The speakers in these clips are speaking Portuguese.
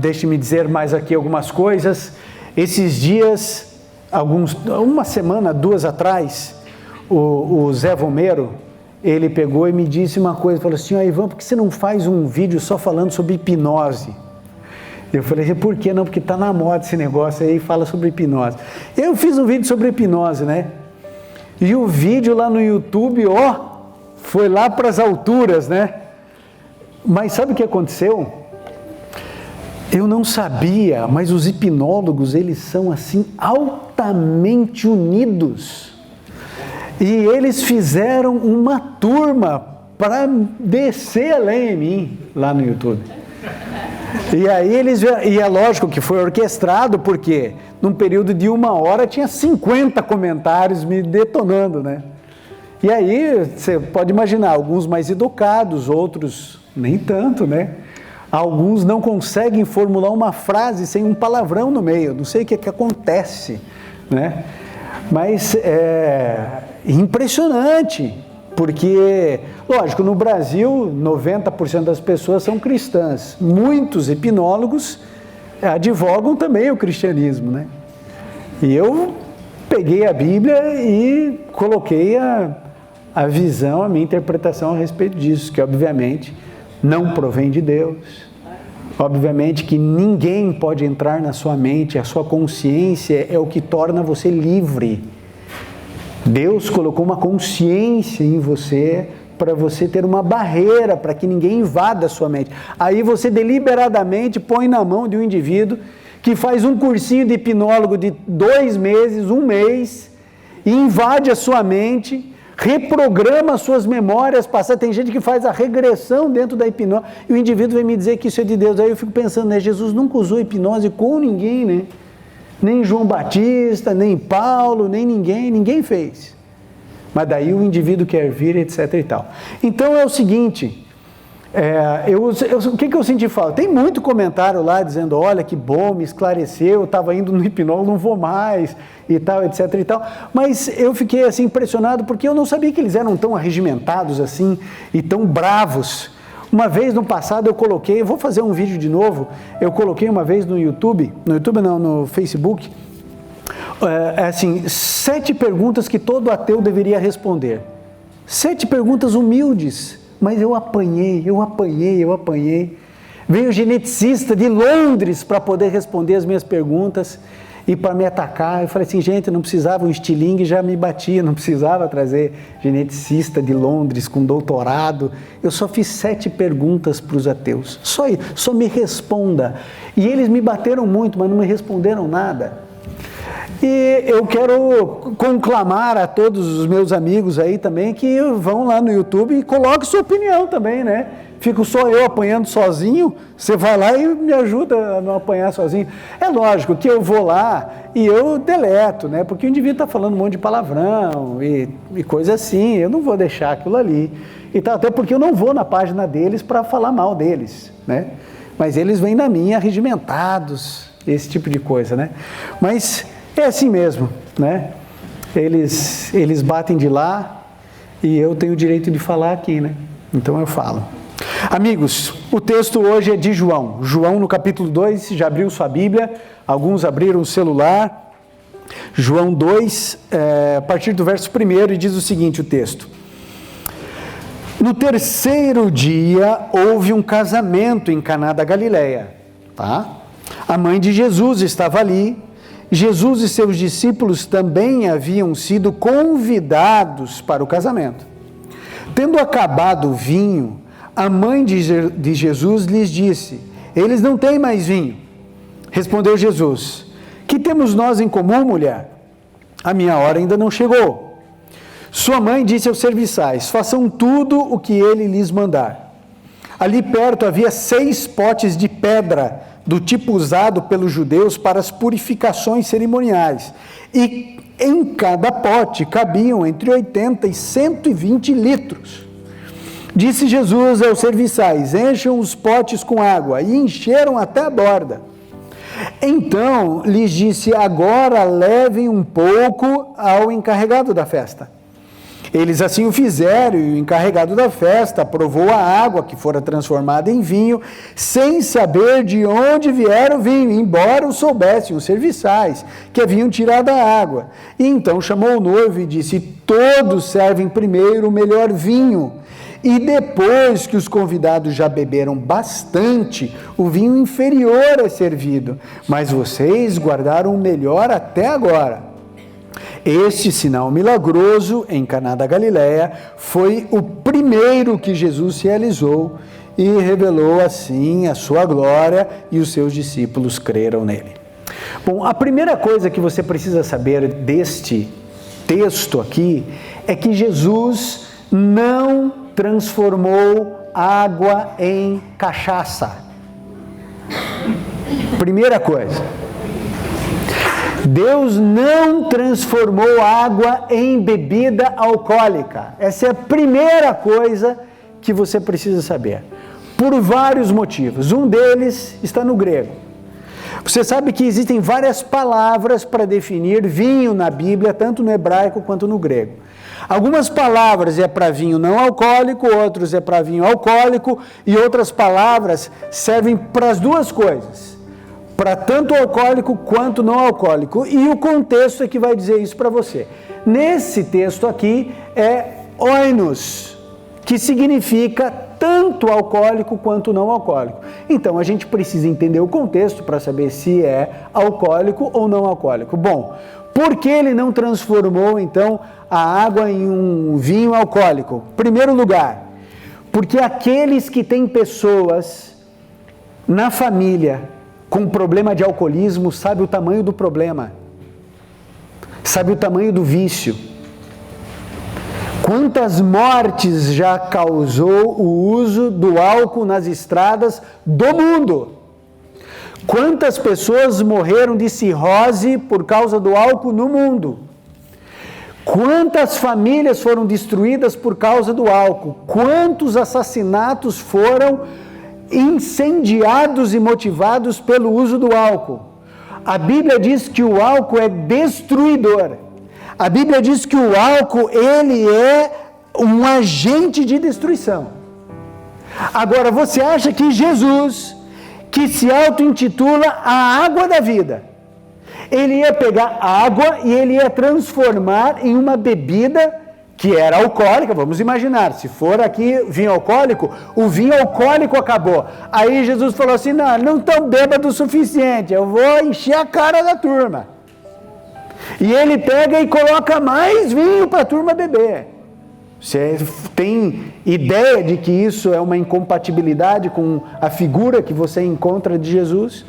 Deixe-me dizer mais aqui algumas coisas. Esses dias, uma semana, duas atrás, o Zé Vomero, ele pegou e me disse uma coisa, falou assim: Ivan, por que você não faz um vídeo só falando sobre hipnose? Eu falei: por que não? Porque está na moda esse negócio aí, fala sobre hipnose. Eu fiz um vídeo sobre hipnose, né? E o vídeo lá no YouTube, foi lá para as alturas, né? Mas sabe o que aconteceu? Eu não sabia, mas os hipnólogos, eles são assim altamente unidos. E eles fizeram uma turma para descer a lenha em mim, lá no YouTube. E aí e é lógico que foi orquestrado, porque num período de 1 hora tinha 50 comentários me detonando, né? E aí você pode imaginar, alguns mais educados, outros nem tanto, né? Alguns não conseguem formular uma frase sem um palavrão no meio, não sei o que acontece, né? Mas é impressionante, porque, lógico, no Brasil 90% das pessoas são cristãs, muitos hipnólogos advogam também o cristianismo, né? E eu peguei a Bíblia e coloquei a visão, a minha interpretação a respeito disso, que obviamente não provém de Deus. Obviamente que ninguém pode entrar na sua mente, a sua consciência é o que torna você livre. Deus colocou uma consciência em você para você ter uma barreira, para que ninguém invada a sua mente. Aí você deliberadamente põe na mão de um indivíduo que faz um cursinho de hipnólogo de 2 meses, 1 mês, e invade a sua mente, reprograma as suas memórias passadas. Tem gente que faz a regressão dentro da hipnose e o indivíduo vem me dizer que isso é de Deus. Aí eu fico pensando, né? Jesus nunca usou hipnose com ninguém, né? Nem João Batista, nem Paulo, nem ninguém fez. Mas daí o indivíduo quer vir, etc e tal. Então é o seguinte, o que eu senti falta? Tem muito comentário lá dizendo: olha que bom, me esclareceu, eu estava indo no hipnólogo, não vou mais, e tal, etc e tal. Mas eu fiquei assim impressionado, porque eu não sabia que eles eram tão arregimentados assim, e tão bravos. Uma vez no passado eu coloquei, vou fazer um vídeo de novo, eu coloquei uma vez no YouTube não, no Facebook, 7 perguntas que todo ateu deveria responder. 7 perguntas humildes, mas eu apanhei. Veio o geneticista de Londres para poder responder as minhas perguntas e para me atacar. Eu falei assim: gente, não precisava, um estilingue já me batia, não precisava trazer geneticista de Londres com doutorado. Eu só fiz 7 perguntas para os ateus, só me responda. E eles me bateram muito, mas não me responderam nada. E eu quero conclamar a todos os meus amigos aí também que vão lá no YouTube e coloquem sua opinião também, né? Fico só eu apanhando sozinho, você vai lá e me ajuda a não apanhar sozinho. É lógico que eu vou lá e eu deleto, né? Porque o indivíduo está falando um monte de palavrão e coisa assim, eu não vou deixar aquilo ali. E tal, até porque eu não vou na página deles para falar mal deles, né? Mas eles vêm na minha arregimentados, esse tipo de coisa, né? Mas é assim mesmo, né? Eles batem de lá e eu tenho o direito de falar aqui, né? Então eu falo. Amigos, o texto hoje é de João. João no capítulo 2, já abriu sua Bíblia, alguns abriram o celular. João 2, a partir do verso 1, e diz o seguinte o texto: no 3º dia houve um casamento em Caná da Galileia, tá? A mãe de Jesus estava ali. Jesus e seus discípulos também haviam sido convidados para o casamento. Tendo acabado o vinho, a mãe de Jesus lhes disse: eles não têm mais vinho. Respondeu Jesus: que temos nós em comum, mulher? A minha hora ainda não chegou. Sua mãe disse aos serviçais: façam tudo o que ele lhes mandar. Ali perto havia 6 potes de pedra, do tipo usado pelos judeus para as purificações cerimoniais, e em cada pote cabiam entre 80 e 120 litros. Disse Jesus aos serviçais: encham os potes com água, e encheram até a borda. Então lhes disse: agora levem um pouco ao encarregado da festa. Eles assim o fizeram, e o encarregado da festa provou a água que fora transformada em vinho, sem saber de onde viera o vinho, embora o soubessem os serviçais, que haviam tirado a água. E então chamou o noivo e disse: todos servem primeiro o melhor vinho, e depois que os convidados já beberam bastante, o vinho inferior é servido, mas vocês guardaram o melhor até agora. Este sinal milagroso em Caná da Galileia foi o primeiro que Jesus realizou e revelou assim a sua glória, e os seus discípulos creram nele. Bom, a primeira coisa que você precisa saber deste texto aqui é que Jesus não transformou água em cachaça. Primeira coisa. Deus não transformou água em bebida alcoólica. Essa é a primeira coisa que você precisa saber. Por vários motivos. Um deles está no grego. Você sabe que existem várias palavras para definir vinho na Bíblia, tanto no hebraico quanto no grego. Algumas palavras é para vinho não alcoólico, outros é para vinho alcoólico, e outras palavras servem para as duas coisas. Para tanto alcoólico quanto não alcoólico. E o contexto é que vai dizer isso para você. Nesse texto aqui é oinos, que significa tanto alcoólico quanto não alcoólico. Então a gente precisa entender o contexto para saber se é alcoólico ou não alcoólico. Bom, por que ele não transformou então a água em um vinho alcoólico? Primeiro lugar, porque aqueles que têm pessoas na família com problema de alcoolismo, sabe o tamanho do problema, sabe o tamanho do vício. Quantas mortes já causou o uso do álcool nas estradas do mundo? Quantas pessoas morreram de cirrose por causa do álcool no mundo? Quantas famílias foram destruídas por causa do álcool? Quantos assassinatos foram incendiados e motivados pelo uso do álcool? A Bíblia diz que o álcool é destruidor. A Bíblia diz que o álcool, ele é um agente de destruição. Agora, você acha que Jesus, que se auto-intitula a água da vida, ele ia pegar água e ele ia transformar em uma bebida que era alcoólica? Vamos imaginar, se for aqui vinho alcoólico, o vinho alcoólico acabou. Aí Jesus falou assim: não estão bêbados o suficiente, eu vou encher a cara da turma. E ele pega e coloca mais vinho para a turma beber. Você tem ideia de que isso é uma incompatibilidade com a figura que você encontra de Jesus?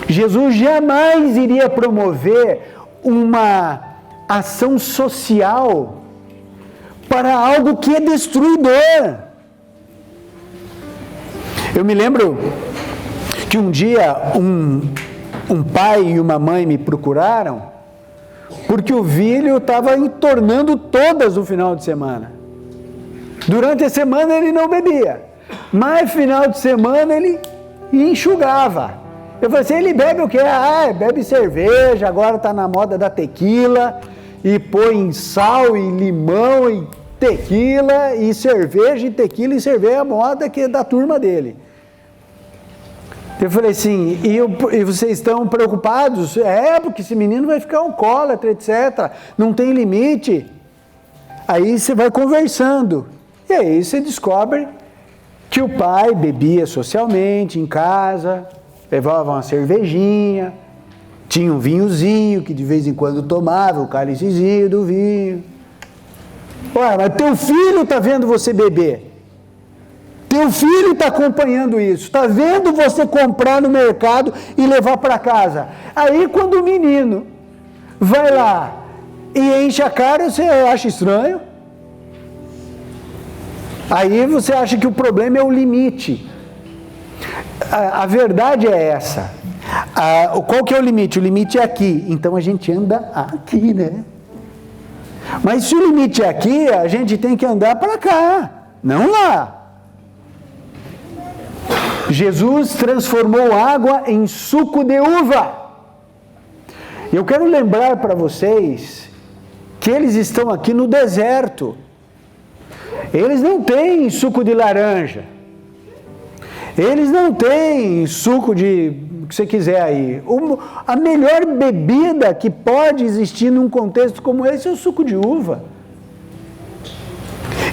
Jesus jamais iria promover uma ação social para algo que é destruidor. Eu me lembro que um dia um pai e uma mãe me procuraram porque o filho estava entornando todas no final de semana. Durante a semana ele não bebia, mas no final de semana ele enxugava. Eu falei assim: ele bebe o quê? Bebe cerveja, agora está na moda da tequila, e põe sal e limão e tequila e cerveja, e tequila e cerveja é a moda que é da turma dele. Eu falei assim: e vocês estão preocupados? Porque esse menino vai ficar alcoólatra, etc. Não tem limite. Aí você vai conversando, e aí você descobre que o pai bebia socialmente em casa, levava uma cervejinha, tinha um vinhozinho que de vez em quando tomava, o cálicezinho do vinho. Ué, mas teu filho está vendo você beber. Teu filho está acompanhando isso, está vendo você comprar no mercado e levar para casa. Aí quando o menino vai lá e enche a cara, você acha estranho. Aí você acha que o problema é o limite. A verdade é essa. Qual que é o limite? O limite é aqui. Então a gente anda aqui, né? Mas se o limite é aqui, a gente tem que andar para cá, não lá. Jesus transformou água em suco de uva. Eu quero lembrar para vocês que eles estão aqui no deserto. Eles não têm suco de laranja. Eles não têm suco de o que você quiser aí. A melhor bebida que pode existir num contexto como esse é o suco de uva.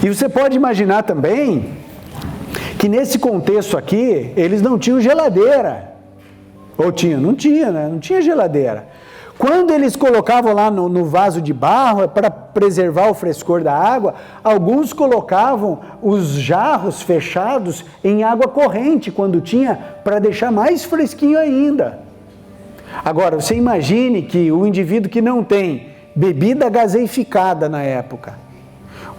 E você pode imaginar também que nesse contexto aqui, eles não tinham geladeira. Ou tinham? Não tinha, né? Não tinha geladeira. Quando eles colocavam lá no vaso de barro, para preservar o frescor da água, alguns colocavam os jarros fechados em água corrente, quando tinha, para deixar mais fresquinho ainda. Agora, você imagine que o indivíduo que não tem bebida gaseificada na época,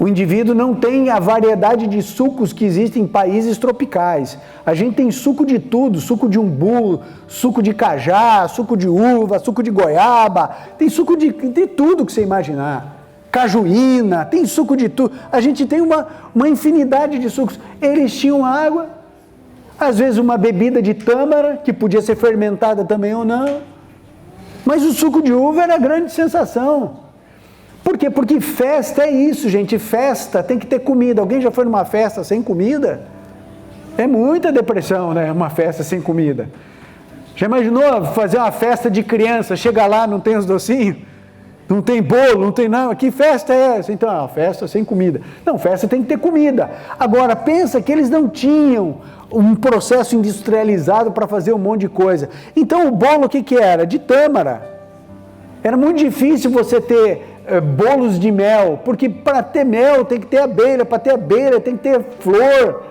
o indivíduo não tem a variedade de sucos que existem em países tropicais. A gente tem suco de tudo, suco de umbu, suco de cajá, suco de uva, suco de goiaba, tem suco de tudo que você imaginar. Cajuína, tem suco de tudo. A gente tem uma infinidade de sucos. Eles tinham água, às vezes uma bebida de tâmara, que podia ser fermentada também ou não. Mas o suco de uva era a grande sensação. Por quê? Porque festa é isso, gente. Festa tem que ter comida. Alguém já foi numa festa sem comida? É muita depressão, né? Uma festa sem comida. Já imaginou fazer uma festa de criança? Chega lá, não tem os docinhos? Não tem bolo, não tem nada. Que festa é essa? Então, uma festa sem comida. Não, festa tem que ter comida. Agora, pensa que eles não tinham um processo industrializado para fazer um monte de coisa. Então, o bolo o que era? De tâmara. Era muito difícil você ter bolos de mel, porque para ter mel tem que ter abelha, para ter abelha tem que ter flor,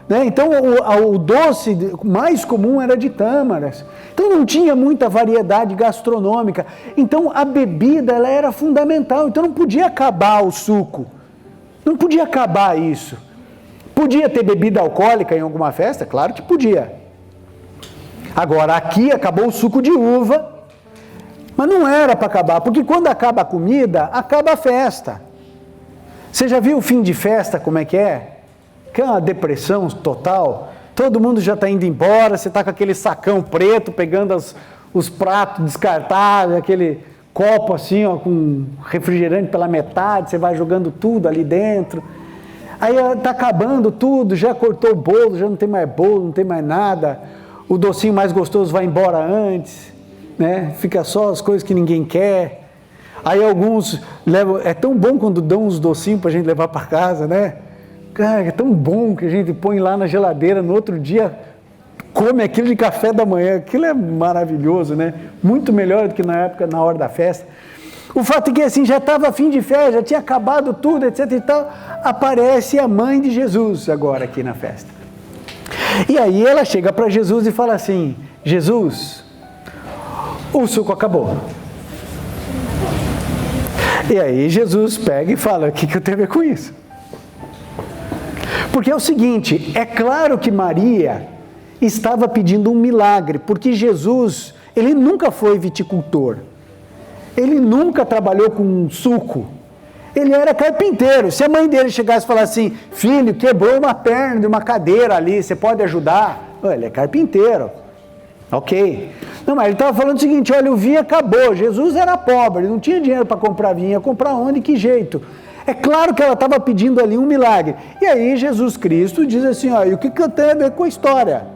né? Então o doce mais comum era de tâmaras, então não tinha muita variedade gastronômica, então a bebida ela era fundamental, então não podia acabar o suco, não podia acabar isso. Podia ter bebida alcoólica em alguma festa? Claro que podia. Agora aqui acabou o suco de uva, mas não era para acabar, porque quando acaba a comida, acaba a festa. Você já viu o fim de festa, como é que é? Que é uma depressão total. Todo mundo já está indo embora, você está com aquele sacão preto, pegando os pratos descartáveis, aquele copo assim, ó, com refrigerante pela metade, você vai jogando tudo ali dentro. Aí está acabando tudo, já cortou o bolo, já não tem mais bolo, não tem mais nada. O docinho mais gostoso vai embora antes. Né? Fica só as coisas que ninguém quer. Aí alguns levam, é tão bom quando dão uns docinhos para a gente levar para casa, né? Cara, é tão bom que a gente põe lá na geladeira, no outro dia come aquilo de café da manhã, aquilo é maravilhoso, né? Muito melhor do que na época, na hora da festa. O fato é que assim, já estava fim de festa, já tinha acabado tudo, etc e tal, aparece a mãe de Jesus agora aqui na festa. E aí ela chega para Jesus e fala assim, Jesus, o suco acabou. E aí Jesus pega e fala, o que eu tenho a ver com isso? Porque é o seguinte, é claro que Maria estava pedindo um milagre, porque Jesus, ele nunca foi viticultor, ele nunca trabalhou com suco, ele era carpinteiro. Se a mãe dele chegasse e falasse assim, filho, quebrou uma perna de uma cadeira ali, você pode ajudar? Ele é carpinteiro. Ok. Não, mas ele estava falando o seguinte, olha, o vinho acabou, Jesus era pobre, ele não tinha dinheiro para comprar vinho, ia comprar onde, que jeito? É claro que ela estava pedindo ali um milagre. E aí Jesus Cristo diz assim, ó, e o que eu tenho a ver com a história?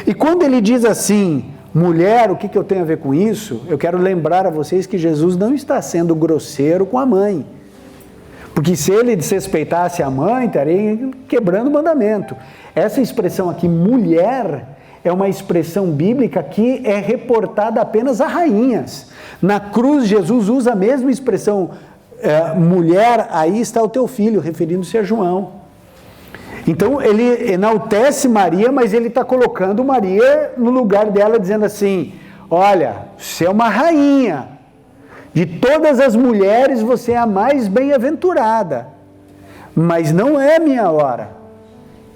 E quando ele diz assim, mulher, o que eu tenho a ver com isso? Eu quero lembrar a vocês que Jesus não está sendo grosseiro com a mãe. Porque se ele desrespeitasse a mãe, estaria quebrando o mandamento. Essa expressão aqui, mulher, é uma expressão bíblica que é reportada apenas a rainhas. Na cruz, Jesus usa a mesma expressão, mulher, aí está o teu filho, referindo-se a João. Então, ele enaltece Maria, mas ele está colocando Maria no lugar dela, dizendo assim, olha, você é uma rainha, de todas as mulheres você é a mais bem-aventurada, mas não é a minha hora.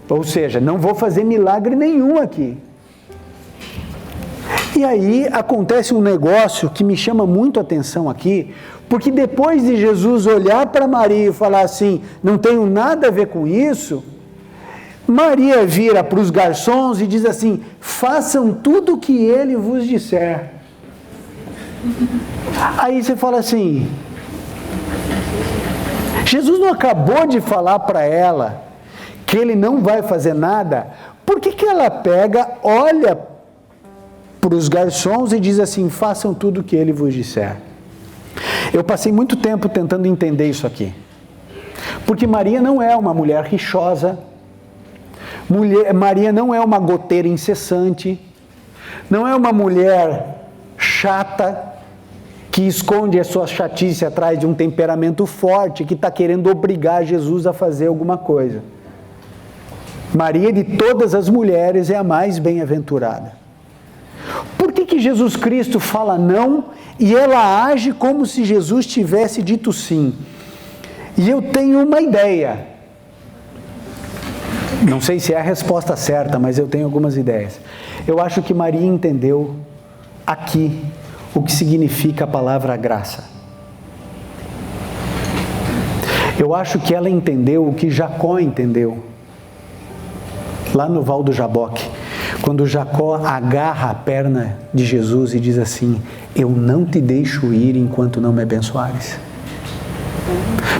Ou seja, não vou fazer milagre nenhum aqui. E aí acontece um negócio que me chama muito a atenção aqui, porque depois de Jesus olhar para Maria e falar assim, não tenho nada a ver com isso, Maria vira para os garçons e diz assim, façam tudo o que ele vos disser. Aí você fala assim, Jesus não acabou de falar para ela que ele não vai fazer nada? Por que ela pega, olha para os garçons e diz assim: façam tudo o que ele vos disser? Eu passei muito tempo tentando entender isso aqui. Porque Maria não é uma mulher rixosa, Maria não é uma goteira incessante, não é uma mulher chata, que esconde a sua chatice atrás de um temperamento forte, que está querendo obrigar Jesus a fazer alguma coisa. Maria, de todas as mulheres, é a mais bem-aventurada. Por que Jesus Cristo fala não e ela age como se Jesus tivesse dito sim? E eu tenho uma ideia. Não sei se é a resposta certa, mas eu tenho algumas ideias. Eu acho que Maria entendeu aqui o que significa a palavra graça. Eu acho que ela entendeu o que Jacó entendeu, lá no Val do Jaboque, quando Jacó agarra a perna de Jesus e diz assim: eu não te deixo ir enquanto não me abençoares.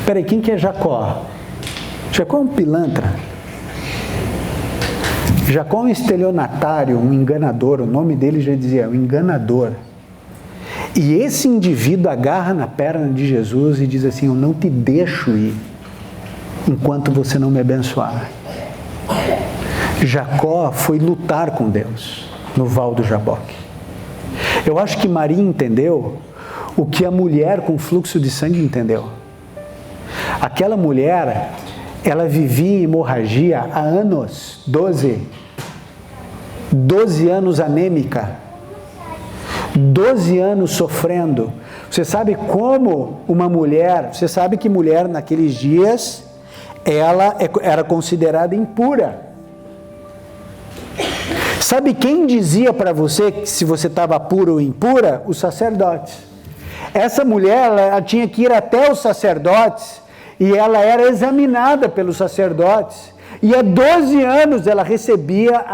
Peraí, quem que é Jacó? Jacó é um pilantra. Jacó é um estelionatário, um enganador. O nome dele já dizia, um enganador. E esse indivíduo agarra na perna de Jesus e diz assim: eu não te deixo ir enquanto você não me abençoar. Jacó foi lutar com Deus no Val do Jaboque. Eu acho que Maria entendeu o que a mulher com fluxo de sangue entendeu. Aquela mulher, ela vivia em hemorragia há anos, 12 anos anêmica, 12 anos sofrendo. Você sabe como uma mulher, você sabe que mulher naqueles dias, ela era considerada impura. Sabe quem dizia para você se você estava puro ou impura? Os sacerdotes. Essa mulher, ela tinha que ir até os sacerdotes e ela era examinada pelos sacerdotes. E há 12 anos ela recebia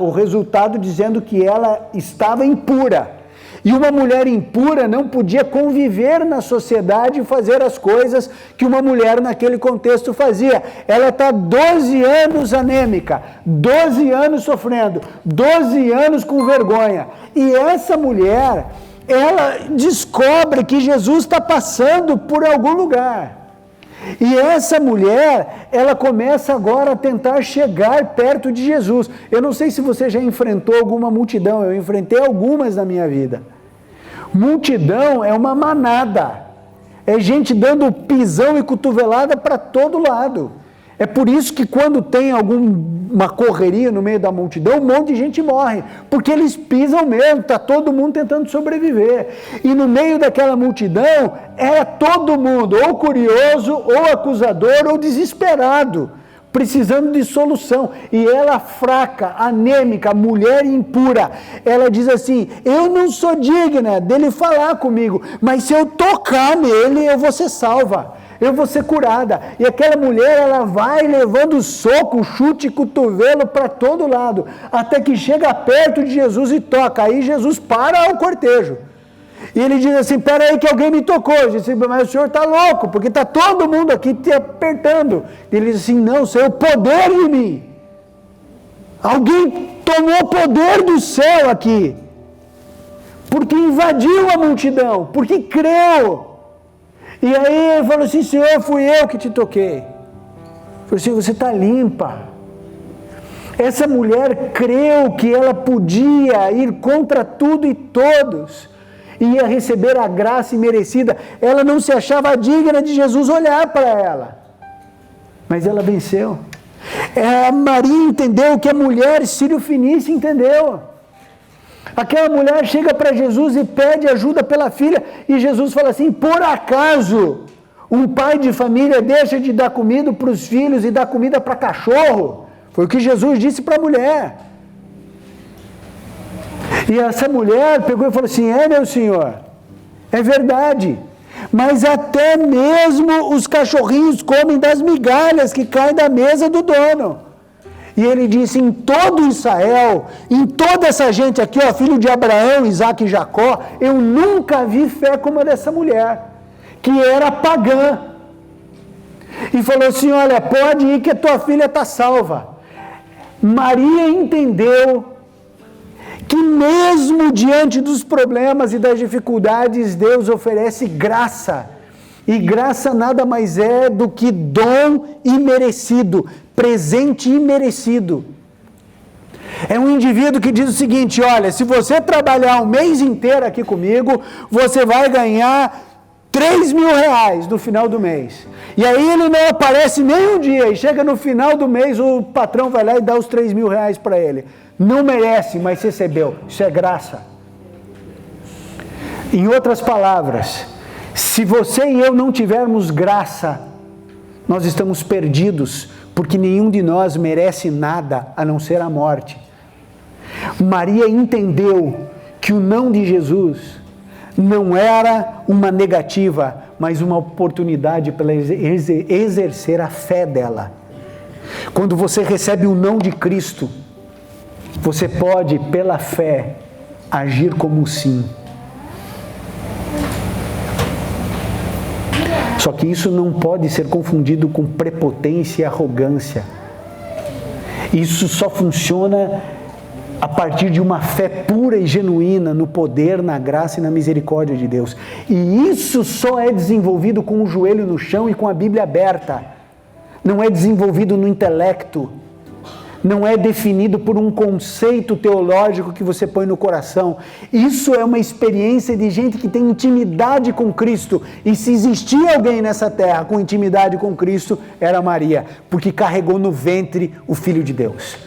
o resultado dizendo que ela estava impura. E uma mulher impura não podia conviver na sociedade e fazer as coisas que uma mulher naquele contexto fazia. Ela está 12 anos anêmica, 12 anos sofrendo, 12 anos com vergonha. E essa mulher, ela descobre que Jesus está passando por algum lugar. E essa mulher, ela começa agora a tentar chegar perto de Jesus. Eu não sei se você já enfrentou alguma multidão, eu enfrentei algumas na minha vida. Multidão é uma manada, é gente dando pisão e cotovelada para todo lado. É por isso que quando tem alguma correria no meio da multidão, um monte de gente morre, porque eles pisam mesmo, está todo mundo tentando sobreviver. E no meio daquela multidão, era todo mundo, ou curioso, ou acusador, ou desesperado, precisando de solução. E ela fraca, anêmica, mulher impura, ela diz assim: eu não sou digna dele falar comigo, mas se eu tocar nele, eu vou ser salva. Eu vou ser curada. E aquela mulher, ela vai levando soco, chute e cotovelo para todo lado, até que chega perto de Jesus e toca. Aí Jesus para o cortejo. E ele diz assim: espera aí que alguém me tocou. Eu disse: mas o senhor está louco, porque está todo mundo aqui te apertando. E ele diz assim: não, Senhor, o poder de mim. Alguém tomou o poder do céu aqui, porque invadiu a multidão, porque creu. E aí ele falou assim: Senhor, fui eu que te toquei. Eu falei assim: você está limpa. Essa mulher creu que ela podia ir contra tudo e todos, e ia receber a graça imerecida. Ela não se achava digna de Jesus olhar para ela, mas ela venceu. Maria entendeu o que a mulher sírio-fenícia entendeu. Aquela mulher chega para Jesus e pede ajuda pela filha, e Jesus fala assim: por acaso um pai de família deixa de dar comida para os filhos e dá comida para cachorro? Foi o que Jesus disse para a mulher. E essa mulher pegou e falou assim: meu senhor, é verdade, mas até mesmo os cachorrinhos comem das migalhas que caem da mesa do dono. E ele disse: em todo Israel, em toda essa gente aqui, ó, filho de Abraão, Isaac e Jacó, eu nunca vi fé como a dessa mulher, que era pagã. e falou assim: olha, pode ir que a tua filha está salva. Maria entendeu que mesmo diante dos problemas e das dificuldades, Deus oferece graça. E graça nada mais é do que dom imerecido, presente imerecido. É um indivíduo que diz o seguinte: olha, se você trabalhar um mês inteiro aqui comigo, você vai ganhar R$3.000 no final do mês. E aí ele não aparece nem um dia, e chega no final do mês, o patrão vai lá e dá os R$3.000 para ele. Não merece, mas recebeu. Isso é graça. Em outras palavras, se você e eu não tivermos graça, nós estamos perdidos, porque nenhum de nós merece nada a não ser a morte. Maria entendeu que o não de Jesus não era uma negativa, mas uma oportunidade para exercer a fé dela. Quando você recebe o não de Cristo, você pode, pela fé, agir como um sim. Só que isso não pode ser confundido com prepotência e arrogância. Isso só funciona a partir de uma fé pura e genuína no poder, na graça e na misericórdia de Deus. E isso só é desenvolvido com o joelho no chão e com a Bíblia aberta. Não é desenvolvido no intelecto. Não é definido por um conceito teológico que você põe no coração. Isso é uma experiência de gente que tem intimidade com Cristo. E se existia alguém nessa terra com intimidade com Cristo, era Maria, porque carregou no ventre o Filho de Deus.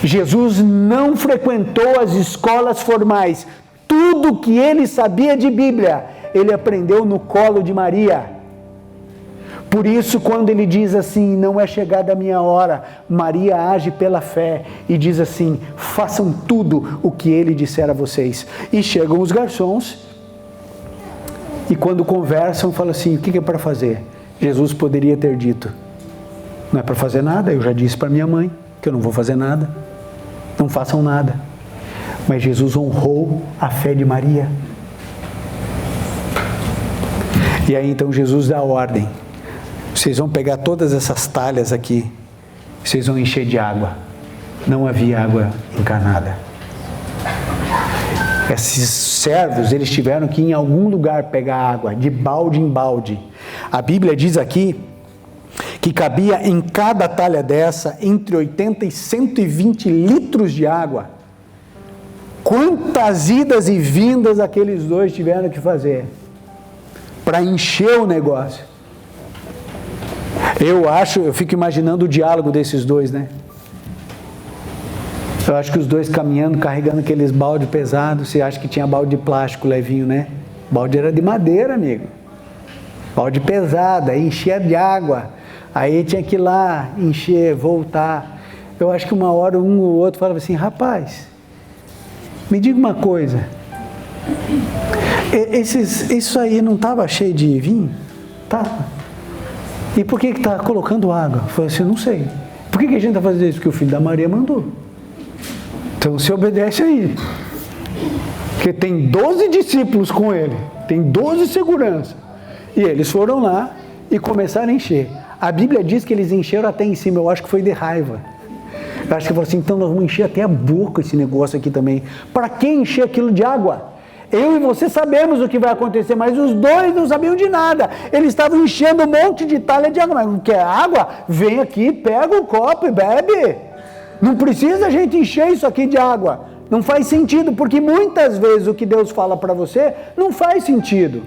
Jesus não frequentou as escolas formais. Tudo que ele sabia de Bíblia, ele aprendeu no colo de Maria. Por isso, quando ele diz assim, não é chegada a minha hora, Maria age pela fé e diz assim: façam tudo o que ele disser a vocês. E chegam os garçons e quando conversam, falam assim: o que é para fazer? Jesus poderia ter dito: não é para fazer nada, eu já disse para minha mãe que eu não vou fazer nada, não façam nada. Mas Jesus honrou a fé de Maria. E aí então Jesus dá a ordem: vocês vão pegar todas essas talhas aqui, vocês vão encher de água. Não havia água encanada. Esses servos, eles tiveram que ir em algum lugar pegar água, de balde em balde. A Bíblia diz aqui que cabia em cada talha dessa entre 80 e 120 litros de água. Quantas idas e vindas aqueles dois tiveram que fazer para encher o negócio? Eu fico imaginando o diálogo desses dois, né? Eu acho que os dois caminhando, carregando aqueles baldes pesados. Você acha que tinha balde de plástico levinho, né? Balde era de madeira, amigo. Balde pesado, aí enchia de água. Aí tinha que ir lá, encher, voltar. Eu acho que uma hora um ou outro falava assim: rapaz, me diga uma coisa. Isso aí não estava cheio de vinho? Tá. E por que está colocando água? Eu falei assim: não sei. Por que a gente está fazendo isso? Porque o filho da Maria mandou. Então você obedece aí. Porque tem 12 discípulos com ele. Tem 12 seguranças. E eles foram lá e começaram a encher. A Bíblia diz que eles encheram até em cima. Eu acho que foi de raiva. Eu acho que falou assim: então nós vamos encher até a boca esse negócio aqui também. Para que encher aquilo de água? Eu e você sabemos o que vai acontecer, mas os dois não sabiam de nada. Eles estavam enchendo um monte de talha de água. Mas não quer água? Vem aqui, pega um copo e bebe. Não precisa a gente encher isso aqui de água. Não faz sentido, porque muitas vezes o que Deus fala para você não faz sentido.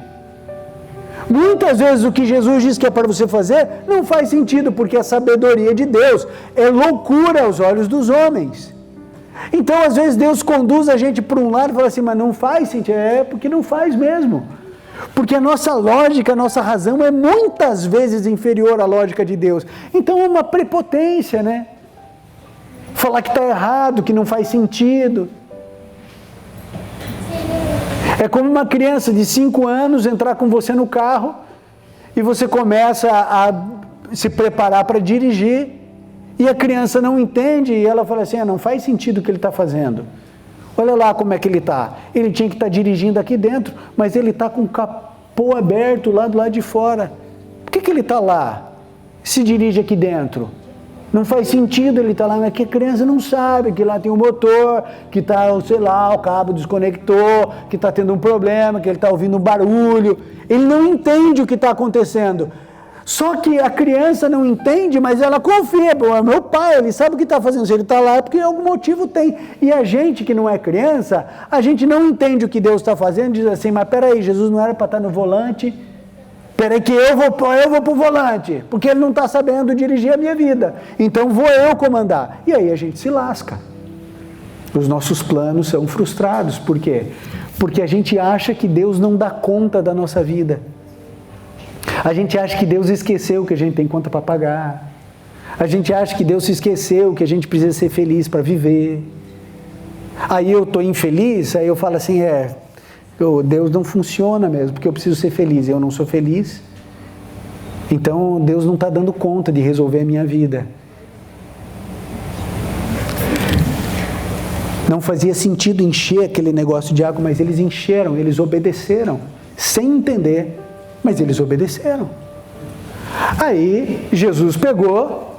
Muitas vezes o que Jesus diz que é para você fazer não faz sentido, porque a sabedoria de Deus é loucura aos olhos dos homens. Então, às vezes, Deus conduz a gente para um lado e fala assim: mas não faz sentido. É porque não faz mesmo. Porque a nossa lógica, a nossa razão é muitas vezes inferior à lógica de Deus. Então, é uma prepotência, né? Falar que está errado, que não faz sentido. É como uma criança de 5 anos entrar com você no carro e você começa a se preparar para dirigir. E a criança não entende e ela fala assim: não faz sentido o que ele está fazendo. Olha lá como é que ele está. Ele tinha que estar dirigindo aqui dentro, mas ele está com o capô aberto lá do lado de fora. Por que que ele está lá? Se dirige aqui dentro. Não faz sentido ele estar lá, mas que a criança não sabe que lá tem um motor, que está, sei lá, o cabo desconectou, que está tendo um problema, que ele está ouvindo um barulho. Ele não entende o que está acontecendo. Só que a criança não entende, mas ela confia. Meu pai, ele sabe o que está fazendo. Se ele está lá é porque algum motivo tem. E a gente que não é criança, a gente não entende o que Deus está fazendo, diz assim, mas peraí, Jesus não era para estar no volante? Peraí que eu vou para o volante, porque ele não está sabendo dirigir a minha vida. Então vou eu comandar. E aí a gente se lasca. Os nossos planos são frustrados. Por quê? Porque a gente acha que Deus não dá conta da nossa vida. A gente acha que Deus esqueceu que a gente tem conta para pagar. A gente acha que Deus se esqueceu que a gente precisa ser feliz para viver. Aí eu estou infeliz, aí eu falo assim, Deus não funciona mesmo, porque eu preciso ser feliz, eu não sou feliz. Então Deus não está dando conta de resolver a minha vida. Não fazia sentido encher aquele negócio de água, mas eles encheram, eles obedeceram, sem entender. Mas eles obedeceram. Aí Jesus pegou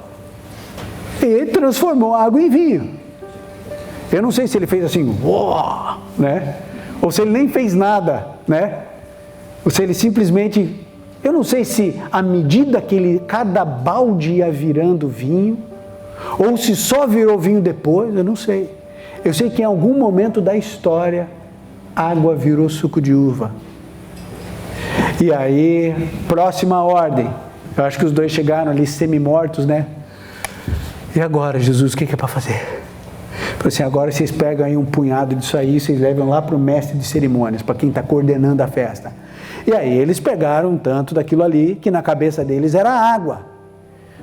e transformou a água em vinho. Eu não sei se ele fez assim, uó, né? Ou se ele nem fez nada, né? Ou se ele simplesmente, eu não sei se à medida que cada balde ia virando vinho, ou se só virou vinho depois, eu não sei. Eu sei que em algum momento da história, água virou suco de uva. E aí, próxima ordem. Eu acho que os dois chegaram ali semi-mortos, né? E agora, Jesus, o que é para fazer? Falei assim, agora vocês pegam aí um punhado disso aí, vocês levam lá para o mestre de cerimônias, para quem está coordenando a festa. E aí eles pegaram um tanto daquilo ali, que na cabeça deles era água.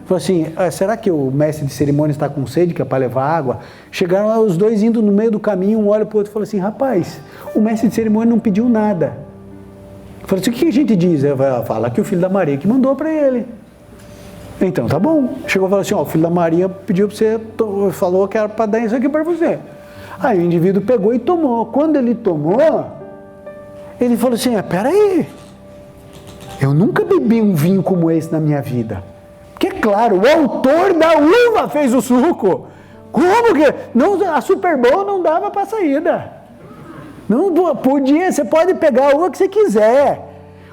Falei assim, será que o mestre de cerimônias está com sede, que é para levar água? Chegaram lá os dois indo no meio do caminho, um olha para o outro e falou assim, rapaz, o mestre de cerimônias não pediu nada. Falei assim, o que a gente diz? Fala que o filho da Maria que mandou para ele. Então, tá bom. Chegou e falou assim, o filho da Maria pediu para você, falou que era para dar isso aqui para você. Aí o indivíduo pegou e tomou. Quando ele tomou, ele falou assim, peraí, eu nunca bebi um vinho como esse na minha vida. Porque, é claro, o autor da uva fez o suco. Como que? Não, a Super Bowl não dava para saída. Não podia, você pode pegar a uva que você quiser.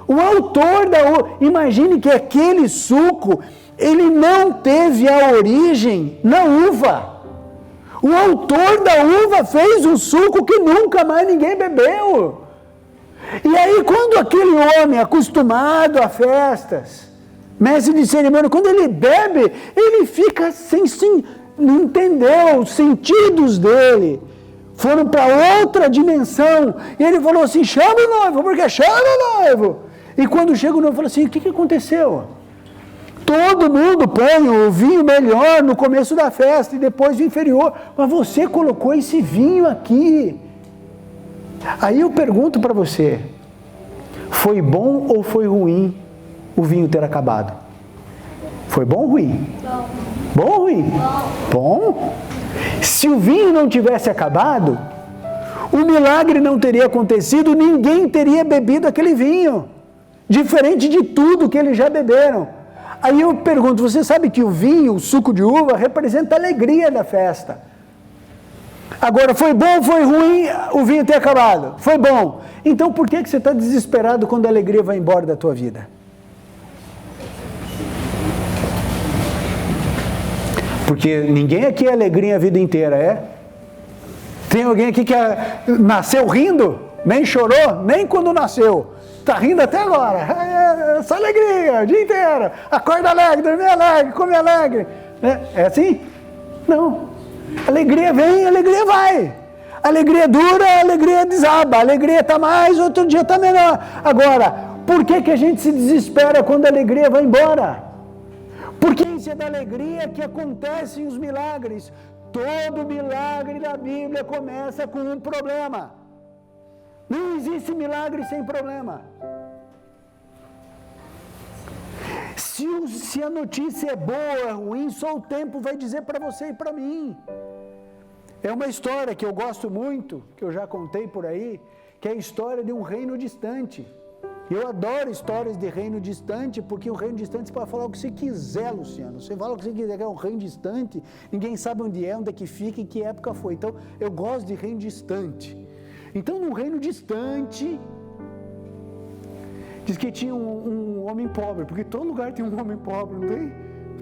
O autor da uva, imagine que aquele suco, ele não teve a origem na uva. O autor da uva fez um suco que nunca mais ninguém bebeu. E aí quando aquele homem acostumado a festas, mestre de cerimônia, quando ele bebe, ele fica não entendeu os sentidos dele. Foram para outra dimensão. E ele falou assim, chama o noivo, porque chama o noivo. E quando chega o noivo, falou assim, o que aconteceu? Todo mundo põe o vinho melhor no começo da festa e depois o inferior. Mas você colocou esse vinho aqui. Aí eu pergunto para você, foi bom ou foi ruim o vinho ter acabado? Foi bom ou ruim? Bom ou ruim? Bom? Se o vinho não tivesse acabado, o milagre não teria acontecido, ninguém teria bebido aquele vinho, diferente de tudo que eles já beberam. Aí eu pergunto, você sabe que o vinho, o suco de uva, representa a alegria da festa. Agora, foi bom ou foi ruim o vinho ter acabado? Foi bom. Então por que você está desesperado quando a alegria vai embora da tua vida? Porque ninguém aqui é alegria a vida inteira, é? Tem alguém aqui que nasceu rindo? Nem chorou? Nem quando nasceu. Está rindo até agora. Essa alegria o dia inteiro. Acorda alegre, dorme alegre, come alegre. É assim? Não. Alegria vem, alegria vai. Alegria dura, alegria desaba. Alegria está mais, outro dia está menor. Agora, por que a gente se desespera quando a alegria vai embora? Porque isso é da alegria que acontecem os milagres. Todo milagre da Bíblia começa com um problema. Não existe milagre sem problema. Se a notícia é boa ou ruim, só o tempo vai dizer para você e para mim. É uma história que eu gosto muito, que eu já contei por aí, que é a história de um reino distante. Eu adoro histórias de reino distante, porque o reino distante você pode falar o que você quiser, Luciano. Você fala o que você quiser, que é um reino distante, ninguém sabe onde é que fica e que época foi. Então, eu gosto de reino distante. Então, num reino distante, diz que tinha um homem pobre, porque todo lugar tem um homem pobre, não tem?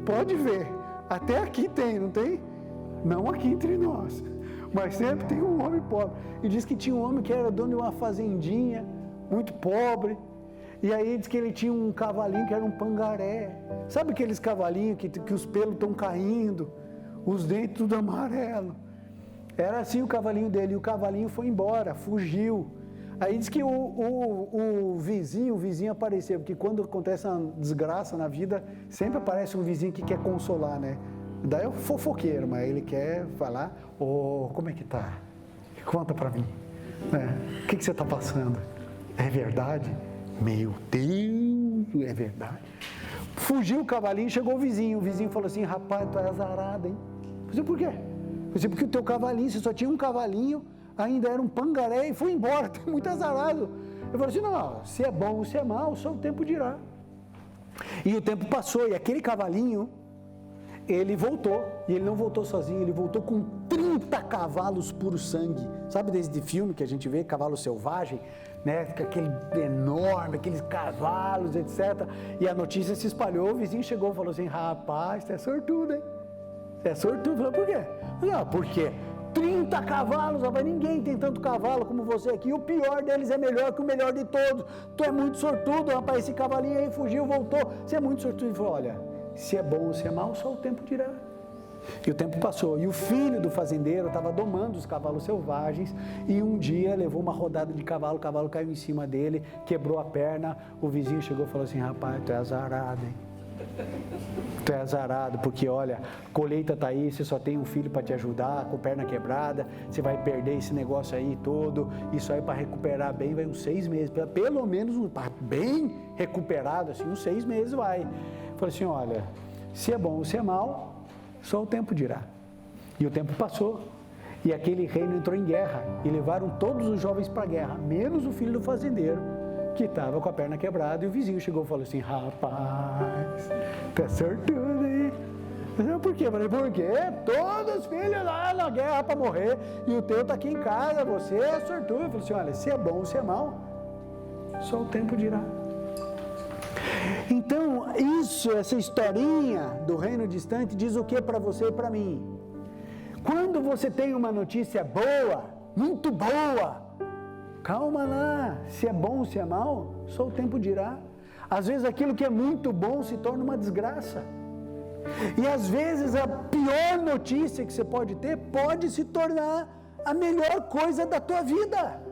Pode ver, até aqui tem, não tem? Não aqui entre nós, mas sempre tem um homem pobre. E diz que tinha um homem que era dono de uma fazendinha, muito pobre. E aí diz que ele tinha um cavalinho que era um pangaré. Sabe aqueles cavalinhos que os pelos estão caindo, os dentes tudo amarelo? Era assim o cavalinho dele, e o cavalinho foi embora, fugiu. Aí diz que o vizinho apareceu, porque quando acontece uma desgraça na vida, sempre aparece um vizinho que quer consolar, né? Daí é o fofoqueiro, mas ele quer falar, como é que tá? Conta pra mim. O que você tá passando? É verdade? Meu Deus, é verdade. Fugiu o cavalinho, chegou o vizinho falou assim, rapaz, tu é azarado, hein? Eu falei, por quê? Eu falei, porque o teu cavalinho, você só tinha um cavalinho, ainda era um pangaré e foi embora, tu é muito azarado. Eu falei assim, não, se é bom ou se é mal, só o tempo dirá. E o tempo passou, e aquele cavalinho, ele voltou, e ele não voltou sozinho, ele voltou com 30 cavalos puro sangue. Sabe desde filme que a gente vê, cavalo selvagem, né? Aquele enorme, aqueles cavalos, etc. E a notícia se espalhou, o vizinho chegou e falou assim, rapaz, você é sortudo, hein? Você é sortudo. Eu falei, por quê? Não, por quê? 30 cavalos, rapaz, ninguém tem tanto cavalo como você aqui, o pior deles é melhor que o melhor de todos. Tu é muito sortudo, rapaz, esse cavalinho aí fugiu, voltou, você é muito sortudo. Ele falou, olha, se é bom ou se é mal, só o tempo dirá. E o tempo passou, e o filho do fazendeiro estava domando os cavalos selvagens, e um dia levou uma rodada de cavalo, o cavalo caiu em cima dele, quebrou a perna, o vizinho chegou e falou assim, rapaz, tu é azarado, hein? Tu é azarado, porque olha, colheita está aí, você só tem um filho para te ajudar, com perna quebrada, você vai perder esse negócio aí todo, isso aí para recuperar bem vai uns 6 meses, pelo menos bem recuperado, assim, uns 6 meses vai. Falei assim, olha, se é bom ou se é mal, só o tempo dirá. E o tempo passou, e aquele reino entrou em guerra, e levaram todos os jovens para a guerra, menos o filho do fazendeiro, que estava com a perna quebrada, e o vizinho chegou e falou assim, rapaz, tu é sortudo, hein? Por quê? Eu falei, por quê? Todos os filhos lá na guerra para morrer, e o teu está aqui em casa, você é sortudo. Eu falei assim, olha, se é bom ou se é mal, só o tempo dirá. Então, essa historinha do reino distante diz o que para você e para mim? Quando você tem uma notícia boa, muito boa, calma lá, se é bom ou se é mal, só o tempo dirá. Às vezes aquilo que é muito bom se torna uma desgraça. E às vezes a pior notícia que você pode ter pode se tornar a melhor coisa da tua vida.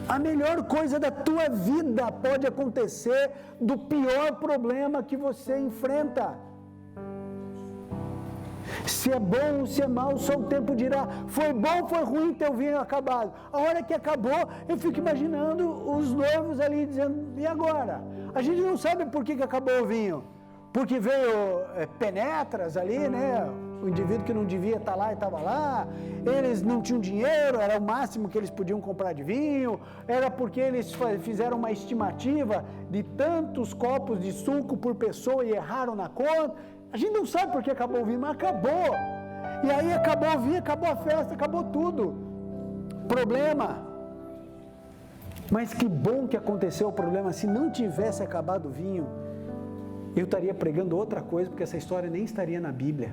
A melhor coisa da tua vida pode acontecer do pior problema que você enfrenta. Se é bom ou se é mal, só o tempo dirá. Foi bom ou foi ruim ter o vinho acabado? A hora que acabou, eu fico imaginando os noivos ali dizendo, e agora? A gente não sabe por que acabou o vinho. Porque veio penetras ali, né? O indivíduo que não devia estar lá e estava lá, eles não tinham dinheiro, era o máximo que eles podiam comprar de vinho, era porque eles fizeram uma estimativa de tantos copos de suco por pessoa e erraram na conta. A gente não sabe por que acabou o vinho, mas acabou. E aí acabou o vinho, acabou a festa, acabou tudo. Problema. Mas que bom que aconteceu o problema. Se não tivesse acabado o vinho, eu estaria pregando outra coisa, porque essa história nem estaria na Bíblia.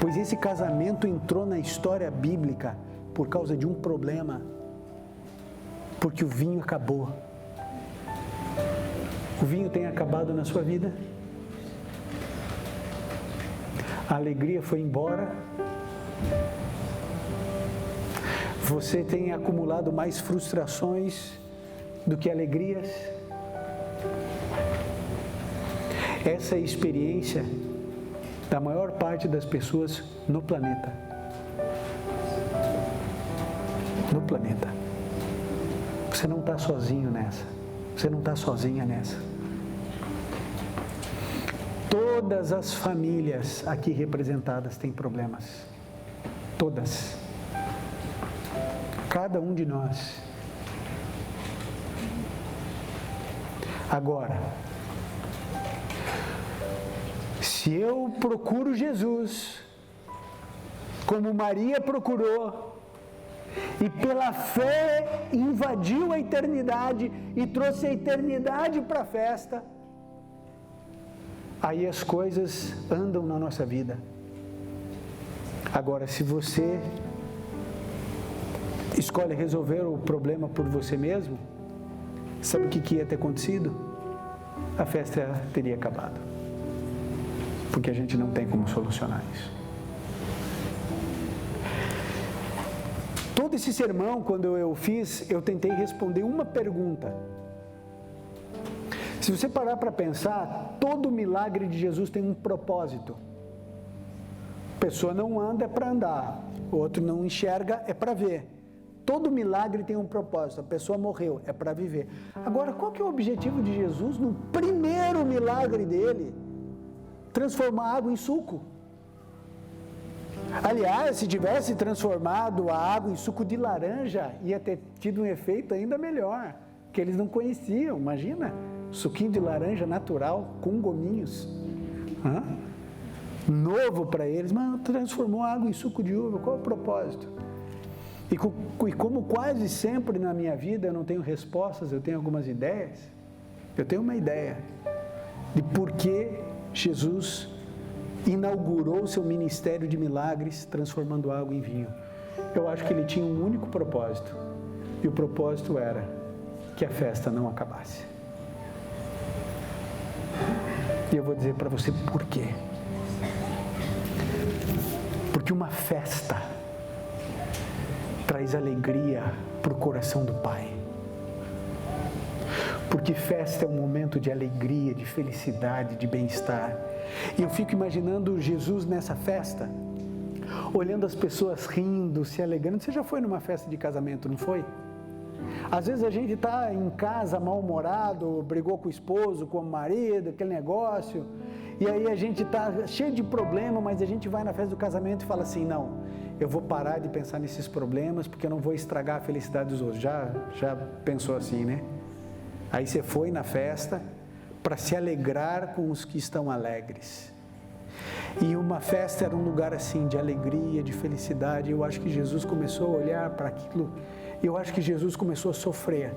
Pois esse casamento entrou na história bíblica por causa de um problema, porque o vinho acabou. O vinho tem acabado na sua vida? A alegria foi embora? Você tem acumulado mais frustrações do que alegrias? Essa é a experiência da maior parte das pessoas no planeta. No planeta. Você não está sozinho nessa. Você não está sozinha nessa. Todas as famílias aqui representadas têm problemas. Todas. Cada um de nós. Agora, se eu procuro Jesus, como Maria procurou, e pela fé invadiu a eternidade e trouxe a eternidade para a festa, aí as coisas andam na nossa vida. Agora, se você escolhe resolver o problema por você mesmo, sabe o que ia ter acontecido? A festa teria acabado. Porque a gente não tem como solucionar isso. Todo esse sermão, quando eu fiz, eu tentei responder uma pergunta. Se você parar para pensar, todo milagre de Jesus tem um propósito. A pessoa não anda é para andar, o outro não enxerga é para ver. Todo milagre tem um propósito, a pessoa morreu, é para viver. Agora, qual que é o objetivo de Jesus no primeiro milagre dele? Transformar água em suco. Aliás, se tivesse transformado a água em suco de laranja, ia ter tido um efeito ainda melhor, que eles não conheciam. Imagina, suquinho de laranja natural com gominhos. Novo para eles, mas transformou a água em suco de uva. Qual é o propósito? E como quase sempre na minha vida eu não tenho respostas, eu tenho algumas ideias. Eu tenho uma ideia de por que Jesus inaugurou seu ministério de milagres transformando água em vinho. Eu acho que ele tinha um único propósito, e o propósito era que a festa não acabasse. E eu vou dizer para você por quê. Porque uma festa traz alegria para o coração do Pai. Porque festa é um momento de alegria, de felicidade, de bem-estar. E eu fico imaginando Jesus nessa festa, olhando as pessoas rindo, se alegrando. Você já foi numa festa de casamento, não foi? Às vezes a gente está em casa mal-humorado, brigou com o esposo, com o marido, aquele negócio, e aí a gente está cheio de problema, mas a gente vai na festa do casamento e fala assim, não, eu vou parar de pensar nesses problemas porque eu não vou estragar a felicidade dos outros. Já pensou assim, né? Aí você foi na festa para se alegrar com os que estão alegres. E uma festa era um lugar assim de alegria, de felicidade. Eu acho que Jesus começou a olhar para aquilo. Eu acho que Jesus começou a sofrer.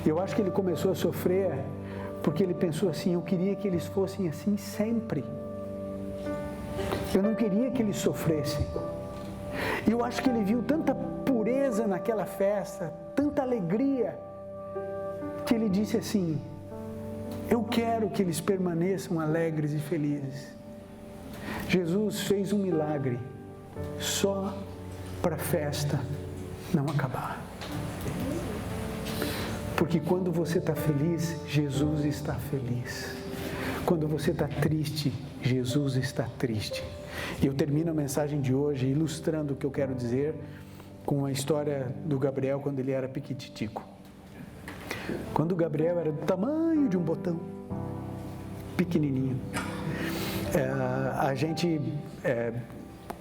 Eu acho que ele começou a sofrer porque ele pensou assim, eu queria que eles fossem assim sempre. Eu não queria que eles sofressem. Eu acho que ele viu tanta pureza naquela festa, tanta alegria, que ele disse assim, eu quero que eles permaneçam alegres e felizes. Jesus fez um milagre só para a festa não acabar. Porque quando você está feliz, Jesus está feliz. Quando você está triste, Jesus está triste. E eu termino a mensagem de hoje ilustrando o que eu quero dizer com a história do Gabriel quando ele era piquititico. Quando o Gabriel era do tamanho de um botão, pequenininho, a gente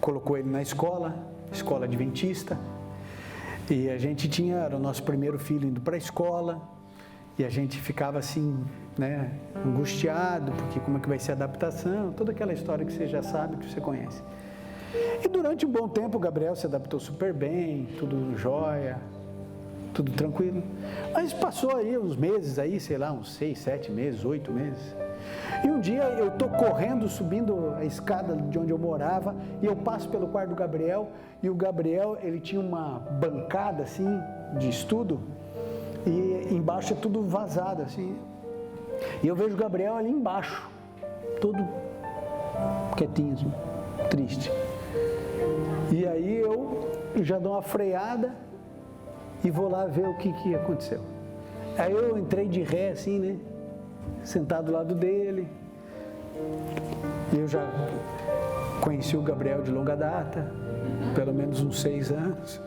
colocou ele na escola adventista, e a gente era o nosso primeiro filho indo para a escola, e a gente ficava assim, né, angustiado, porque como é que vai ser a adaptação, toda aquela história que você já sabe, que você conhece. E durante um bom tempo o Gabriel se adaptou super bem, tudo jóia, tudo tranquilo. Mas passou aí uns meses, aí, sei lá, uns 6, 7 meses, 8 meses. E um dia eu estou correndo, subindo a escada de onde eu morava, e eu passo pelo quarto do Gabriel, e o Gabriel, ele tinha uma bancada assim, de estudo, e embaixo é tudo vazado assim. E eu vejo o Gabriel ali embaixo, todo quietinho, assim, triste. E aí eu já dou uma freada e vou lá ver o que aconteceu. Aí eu entrei de ré assim, né? Sentado do lado dele. E eu já conheci o Gabriel de longa data, pelo menos uns 6 anos.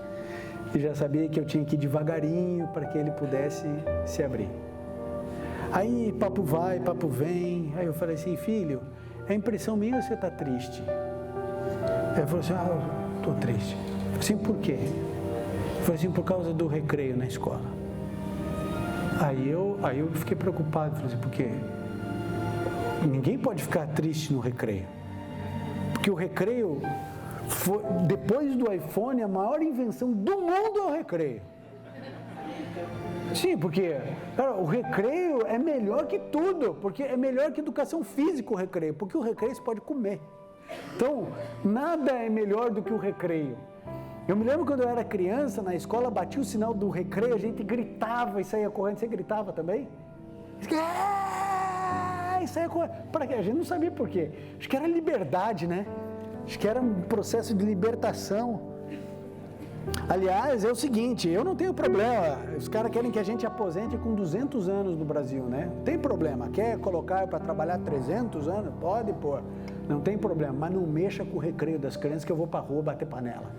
E já sabia que eu tinha que ir devagarinho para que ele pudesse se abrir. Aí papo vai, papo vem. Aí eu falei assim, filho, é impressão minha ou você está triste? Ele falou assim, eu estou triste. Eu falei assim, por quê? Eu falei assim, por causa do recreio na escola. Aí eu fiquei preocupado, falei assim, por quê? Ninguém pode ficar triste no recreio. Porque o recreio, depois do iPhone, a maior invenção do mundo é o recreio. Sim, porque, cara, o recreio é melhor que tudo, porque é melhor que educação física o recreio, porque o recreio você pode comer. Então, nada é melhor do que o recreio. Eu me lembro quando eu era criança, na escola, batia o sinal do recreio, a gente gritava e saía correndo. Você gritava também? E saía correndo. Para quê? A gente não sabia por quê. Acho que era liberdade, né? Acho que era um processo de libertação. Aliás, é o seguinte, eu não tenho problema, os caras querem que a gente aposente com 200 anos no Brasil, né? Não tem problema, quer colocar para trabalhar 300 anos? Pode pôr, não tem problema, mas não mexa com o recreio das crianças que eu vou para a rua bater panela.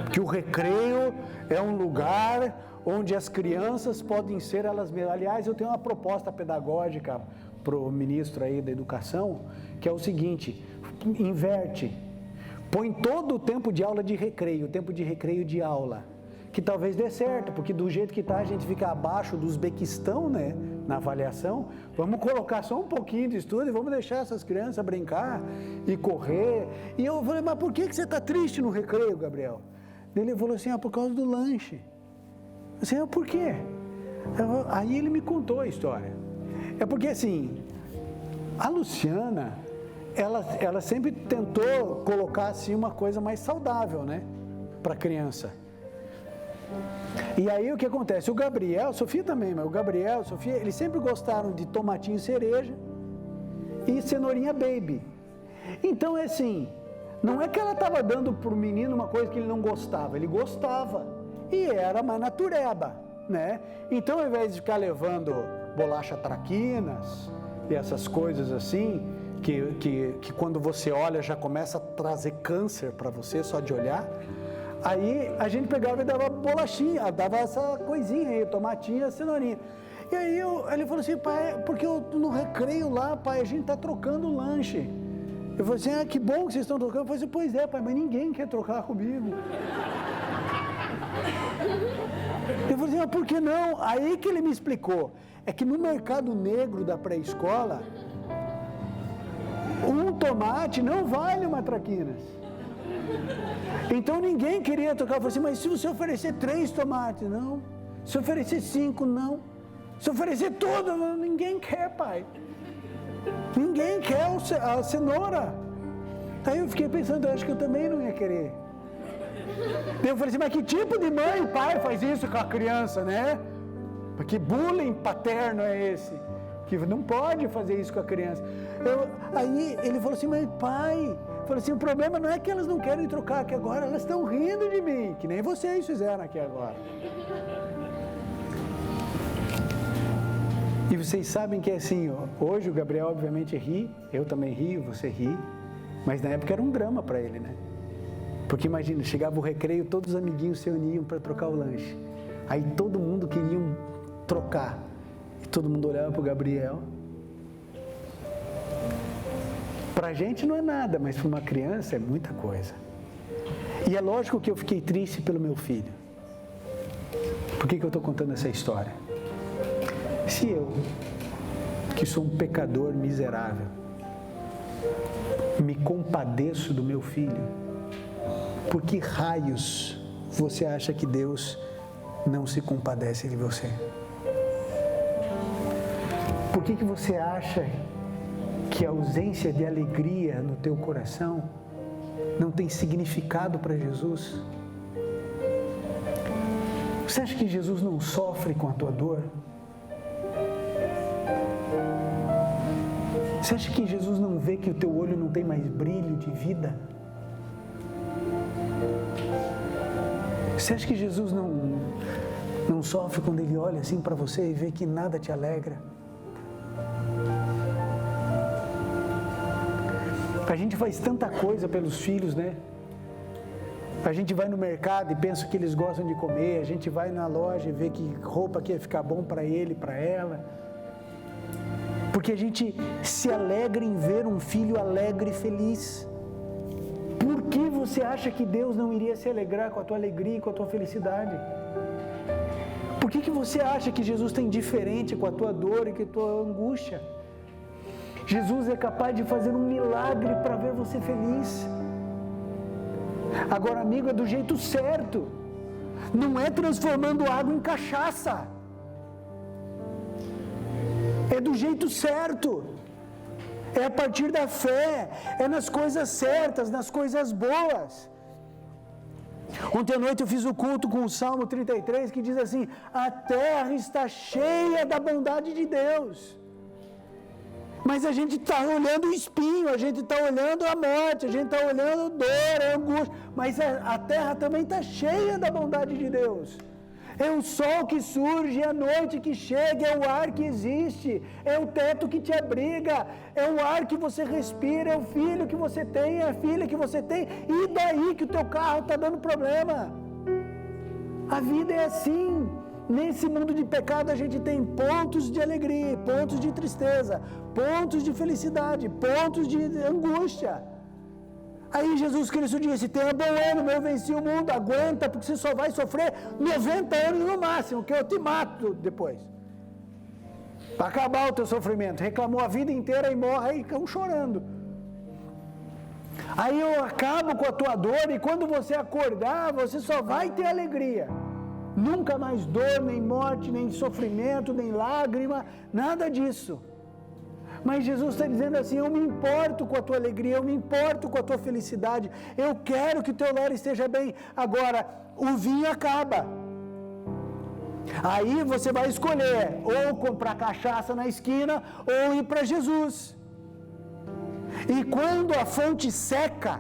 Porque o recreio é um lugar onde as crianças podem ser elas mesmas. Aliás, eu tenho uma proposta pedagógica para o ministro aí da Educação, que é o seguinte, inverte. Põe todo o tempo de aula de recreio, o tempo de recreio de aula, que talvez dê certo, porque do jeito que está a gente fica abaixo do Uzbequistão, né, na avaliação. Vamos colocar só um pouquinho de estudo e vamos deixar essas crianças brincar e correr. E eu falei, mas por que você está triste no recreio, Gabriel? Ele falou assim, por causa do lanche. Eu disse, por quê? Aí ele me contou a história. É porque assim, a Luciana, ela sempre tentou colocar assim uma coisa mais saudável, né, para a criança. E aí o que acontece? O Gabriel, Sofia também, mas o Gabriel, Sofia, eles sempre gostaram de tomatinho cereja e cenourinha baby. Então é assim, não é que ela estava dando para o menino uma coisa que ele não gostava, ele gostava. E era mais natureba, né? Então ao invés de ficar levando bolacha traquinas e essas coisas assim, que quando você olha já começa a trazer câncer para você só de olhar, aí a gente pegava e dava bolachinha, dava essa coisinha aí, tomatinha, cenourinha. E aí ele falou assim, pai, porque no recreio lá, pai, a gente tá trocando o lanche. Eu falei assim, que bom que vocês estão trocando. Eu falei assim, pois é, pai, mas ninguém quer trocar comigo. Eu falei assim, por que não? Aí que ele me explicou, é que no mercado negro da pré-escola, um tomate não vale uma traquinas. Então ninguém queria trocar. Eu falei assim, mas se você oferecer 3 tomates, não. Se oferecer 5, não. Se oferecer tudo, ninguém quer, pai. Ninguém quer a cenoura. Aí eu fiquei pensando, eu acho que eu também não ia querer. Eu falei assim, mas que tipo de mãe e pai faz isso com a criança, né? Que bullying paterno é esse? Que não pode fazer isso com a criança. Aí ele falou assim, mas pai, falou assim, o problema não é que elas não querem trocar, que agora elas estão rindo de mim, que nem vocês fizeram aqui agora. E vocês sabem que é assim, hoje o Gabriel obviamente ri, eu também rio, você ri, mas na época era um drama para ele, né? Porque imagina, chegava o recreio, todos os amiguinhos se uniam para trocar o lanche. Aí todo mundo queria trocar. E todo mundo olhava para o Gabriel. Para a gente não é nada, mas para uma criança é muita coisa. E é lógico que eu fiquei triste pelo meu filho. Por que eu estou contando essa história? Se eu, que sou um pecador miserável, me compadeço do meu filho, por que raios você acha que Deus não se compadece de você? Por que você acha que a ausência de alegria no teu coração não tem significado para Jesus? Você acha que Jesus não sofre com a tua dor? Você acha que Jesus não vê que o teu olho não tem mais brilho de vida? Você acha que Jesus não sofre quando Ele olha assim para você e vê que nada te alegra? A gente faz tanta coisa pelos filhos, né? A gente vai no mercado e pensa que eles gostam de comer, a gente vai na loja e vê que roupa que ia ficar bom para ele, para ela. Porque a gente se alegra em ver um filho alegre e feliz. Por que você acha que Deus não iria se alegrar com a tua alegria e com a tua felicidade? Por que você acha que Jesus tem diferente com a tua dor e com a tua angústia? Jesus é capaz de fazer um milagre para ver você feliz. Agora, amigo, é do jeito certo. Não é transformando água em cachaça. É do jeito certo. É a partir da fé. É nas coisas certas, nas coisas boas. Ontem à noite eu fiz o culto com o Salmo 33, que diz assim: a terra está cheia da bondade de Deus. Mas a gente está olhando o espinho, a gente está olhando a morte, a gente está olhando dor, a angústia. Mas a terra também está cheia da bondade de Deus. É o sol que surge, é a noite que chega, é o ar que existe, é o teto que te abriga, é o ar que você respira, é o filho que você tem, é a filha que você tem. E daí que o teu carro está dando problema? A vida é assim. Nesse mundo de pecado a gente tem pontos de alegria, pontos de tristeza, pontos de felicidade, pontos de angústia. Aí Jesus Cristo disse: tenha bom ânimo, eu venci o mundo, aguenta, porque você só vai sofrer 90 anos no máximo, que eu te mato depois. Para acabar o teu sofrimento. Reclamou a vida inteira e morre aí, ficam chorando. Aí eu acabo com a tua dor e quando você acordar, você só vai ter alegria. Nunca mais dor, nem morte, nem sofrimento, nem lágrima, nada disso. Mas Jesus está dizendo assim: eu me importo com a tua alegria, eu me importo com a tua felicidade, eu quero que o teu lar esteja bem. Agora, o vinho acaba. Aí você vai escolher ou comprar cachaça na esquina ou ir para Jesus. E quando a fonte seca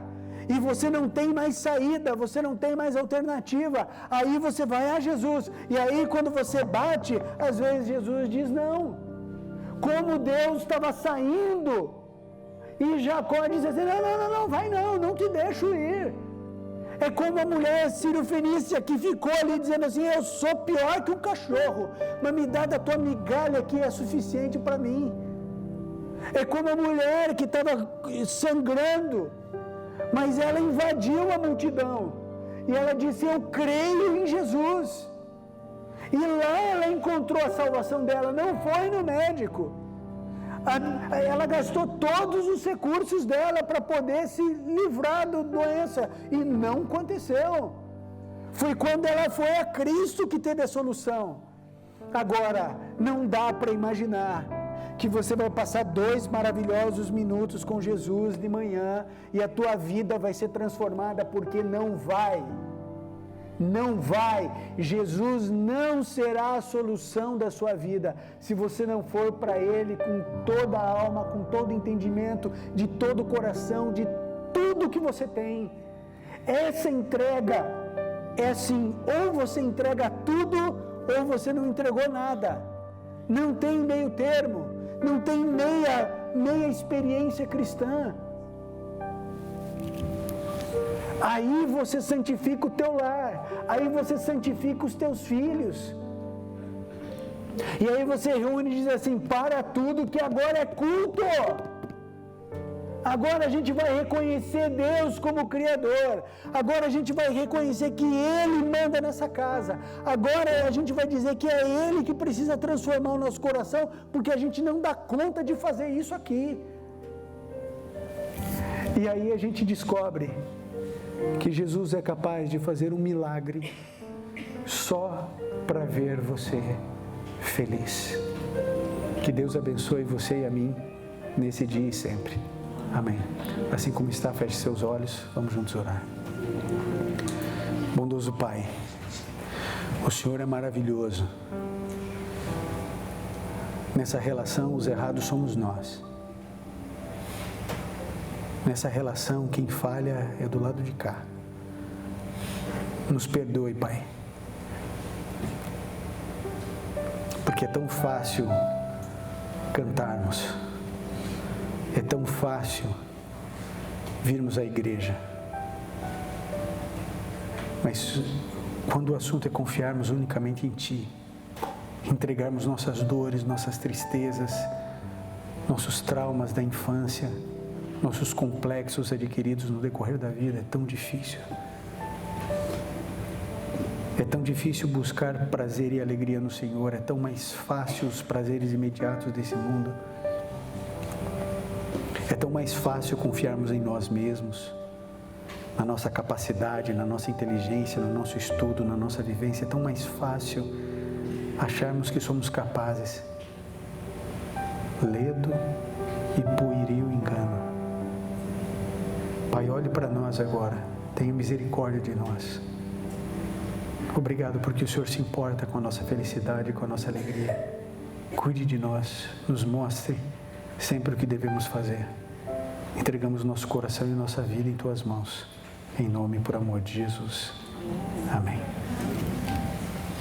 e você não tem mais saída, você não tem mais alternativa, aí você vai a Jesus. E aí quando você bate, às vezes Jesus diz não. Como Deus estava saindo, e Jacó diz assim: não, vai não te deixo ir. É como a mulher sírio-fenícia que ficou ali dizendo assim: eu sou pior que um cachorro, mas me dá da tua migalha que é suficiente para mim. É como a mulher que estava sangrando, mas ela invadiu a multidão, e ela disse: eu creio em Jesus. E lá ela encontrou a salvação dela, não foi no médico. Ela gastou todos os recursos dela para poder se livrar da doença, e não aconteceu. Foi quando ela foi a Cristo que teve a solução. Agora, não dá para imaginar que você vai passar 2 maravilhosos minutos com Jesus de manhã e a tua vida vai ser transformada, porque não vai. Não vai. Jesus não será a solução da sua vida se você não for para Ele com toda a alma, com todo o entendimento, de todo o coração, de tudo que você tem. Essa entrega é assim: ou você entrega tudo ou você não entregou nada. Não tem meio termo, não tem meia experiência cristã. Aí você santifica o teu lar, aí você santifica os teus filhos. E aí você reúne e diz assim: para tudo que agora é culto. Agora a gente vai reconhecer Deus como Criador. Agora a gente vai reconhecer que Ele manda nessa casa. Agora a gente vai dizer que é Ele que precisa transformar o nosso coração, porque a gente não dá conta de fazer isso aqui. E aí a gente descobre que Jesus é capaz de fazer um milagre só para ver você feliz. Que Deus abençoe você e a mim nesse dia e sempre. Amém. Assim como está, feche seus olhos, vamos juntos orar. Bondoso Pai, o Senhor é maravilhoso. Nessa relação, os errados somos nós. Nessa relação, quem falha é do lado de cá. Nos perdoe, Pai. Porque é tão fácil cantarmos. É tão fácil virmos à igreja. Mas quando o assunto é confiarmos unicamente em Ti, entregarmos nossas dores, nossas tristezas, nossos traumas da infância, nossos complexos adquiridos no decorrer da vida, é tão difícil. É tão difícil buscar prazer e alegria no Senhor, é tão mais fácil os prazeres imediatos desse mundo. É tão mais fácil confiarmos em nós mesmos, na nossa capacidade, na nossa inteligência, no nosso estudo, na nossa vivência. É tão mais fácil acharmos que somos capazes. Ledo e puerilio engano. Pai, olhe para nós agora, tenha misericórdia de nós. Obrigado porque o Senhor se importa com a nossa felicidade, com a nossa alegria. Cuide de nós, nos mostre sempre o que devemos fazer. Entregamos nosso coração e nossa vida em Tuas mãos. Em nome e por amor de Jesus. Amém.